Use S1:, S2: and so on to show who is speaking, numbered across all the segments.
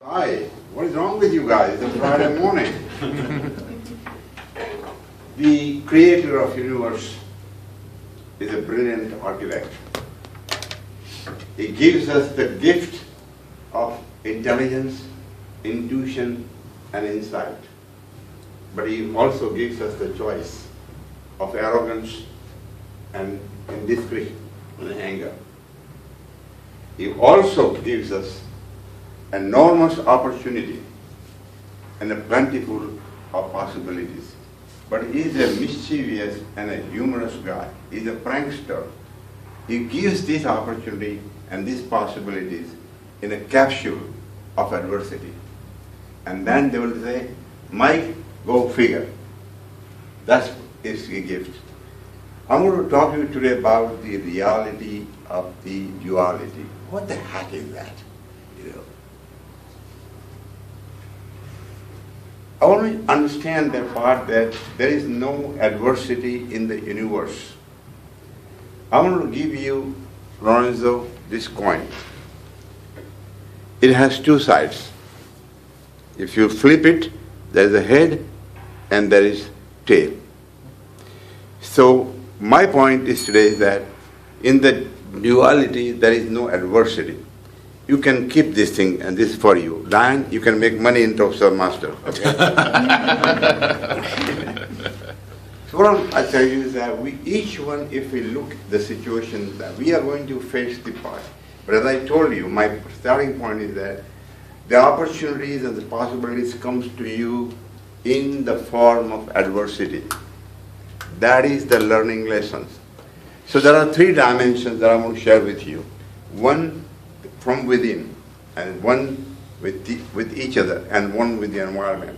S1: Hi, what is wrong with you guys? It's a Friday morning. The creator of universe is a brilliant architect. He gives us the gift of intelligence, intuition, and insight. But he also gives us the choice of arrogance and indiscretion and anger. He also gives us enormous opportunity and a plentiful of possibilities. But he is a mischievous and a humorous guy. He's a prankster. He gives this opportunity and these possibilities in a capsule of adversity. And then they will say, Mike, go figure. That's his gift. I'm going to talk to you today about the reality of the duality. What the heck is that? I want to understand the part that there is no adversity in the universe. I want to give you, Lorenzo, this coin. It has two sides. If you flip it, there is a head and there is tail. So my point is today is that in the duality there is no adversity. You can keep this thing and this is for you. Lion, you can make money in Toastmaster Master. Okay? So what I tell you is that we each one, if we look at the situation, that we are going to face the part. But as I told you, my starting point is that the opportunities and the possibilities comes to you in the form of adversity. That is the learning lessons. So there are three dimensions that I want to share with you. One from within, and one with each other, and one with the environment.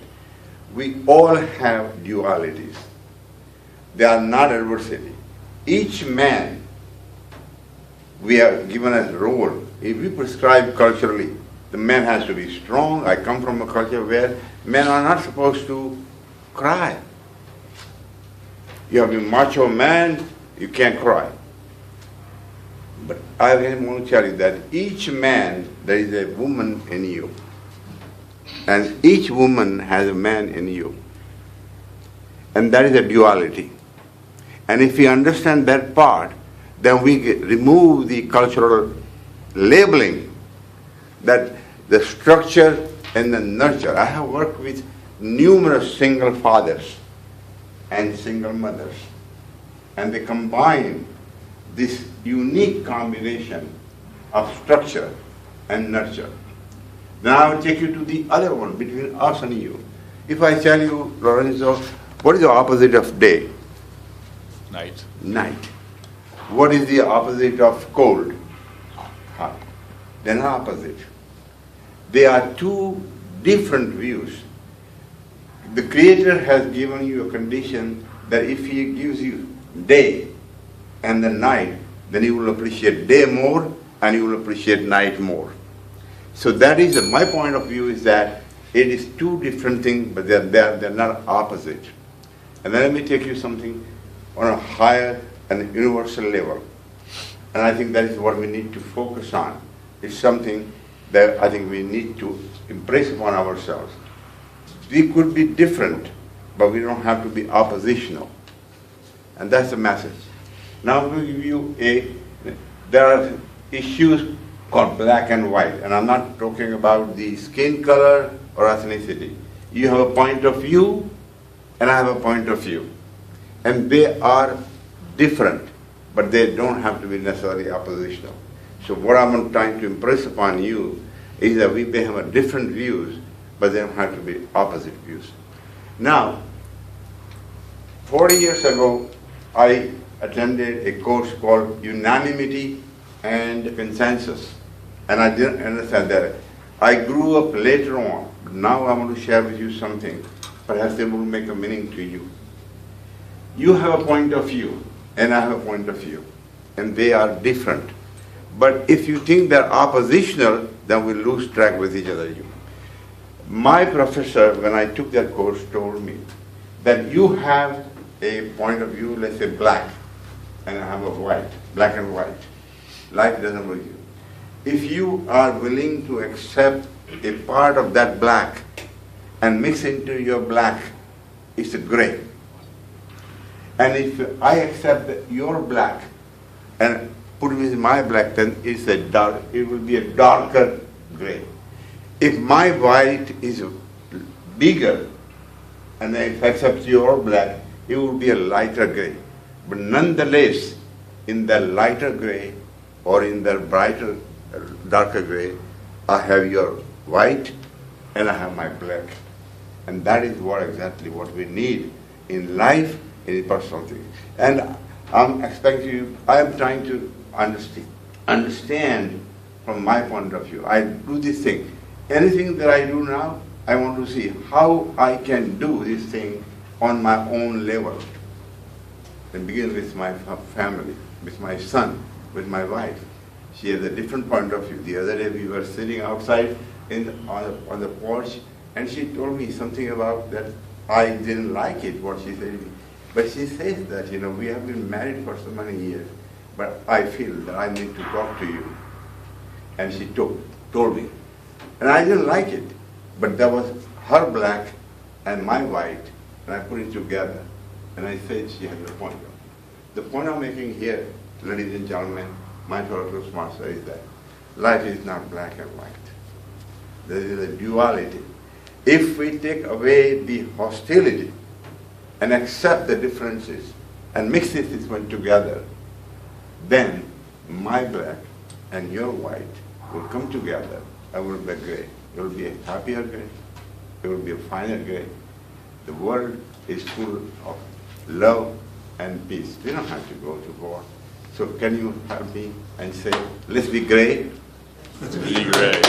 S1: We all have dualities. They are not adversity. Each man, we are given a role. If we prescribe culturally, the man has to be strong. I come from a culture where men are not supposed to cry. You have to be a macho man, you can't cry. But I want to tell you that each man, there is a woman in you. And each woman has a man in you. And that is a duality. And if we understand that part, then we remove the cultural labeling that the structure and the nurture. I have worked with numerous single fathers and single mothers. And they combine this unique combination of structure and nurture. Now I will take you to the other one between us and you. If I tell you, Lorenzo, what is the opposite of day?
S2: Night.
S1: Night. What is the opposite of cold? Hot. Then opposite. They are two different views. The Creator has given you a condition that if He gives you day and the night, then you will appreciate day more and you will appreciate night more. So that is my point of view, is that it is two different things, but they're not opposite. And then let me take you something on a higher and universal level. And I think that is what we need to focus on. It's something that I think we need to impress upon ourselves. We could be different, but we don't have to be oppositional. And that's the message. Now I'm going to give you there are issues called black and white, and I'm not talking about the skin color or ethnicity. You have a point of view, and I have a point of view. And they are different, but they don't have to be necessarily oppositional. So what I'm trying to impress upon you is that we may have different views, but they don't have to be opposite views. Now, 40 years ago, I attended a course called Unanimity and Consensus. And I didn't understand that. I grew up later on. Now I want to share with you something. Perhaps it will make a meaning to you. You have a point of view, and I have a point of view. And they are different. But if you think they're oppositional, then we lose track with each other. My professor, when I took that course, told me that you have a point of view, let's say black, and I have a white, black and white. Life doesn't work. If you are willing to accept a part of that black and mix into your black, it's a gray. And if I accept your black and put it with my black, then it's a dark, it will be a darker gray. If my white is bigger and if I accept your black, it will be a lighter gray. But nonetheless, in the lighter gray or in the brighter, darker gray, I have your white and I have my black. And that is exactly what we need in life, in personal thing. And I'm trying to understand from my point of view. I do this thing. Anything that I do now, I want to see how I can do this thing on my own level. And begin with my family, with my son, with my wife. She has a different point of view. The other day we were sitting outside on the porch, and she told me something about that I didn't like it, what she said. But she says that, we have been married for so many years, but I feel that I need to talk to you. And she told me. And I didn't like it, but there was her black and my white, and I put it together. And I said she has a point. The point I'm making here, ladies and gentlemen, my fellow Toastmaster, is that life is not black and white. There is a duality. If we take away the hostility and accept the differences and mix this one together, then my black and your white will come together and will be gray. It will be a happier gray. It will be a finer gray. The world is full of love and peace. We don't have to go to war. So can you help me and say, let's be gray?
S2: Let's be gray.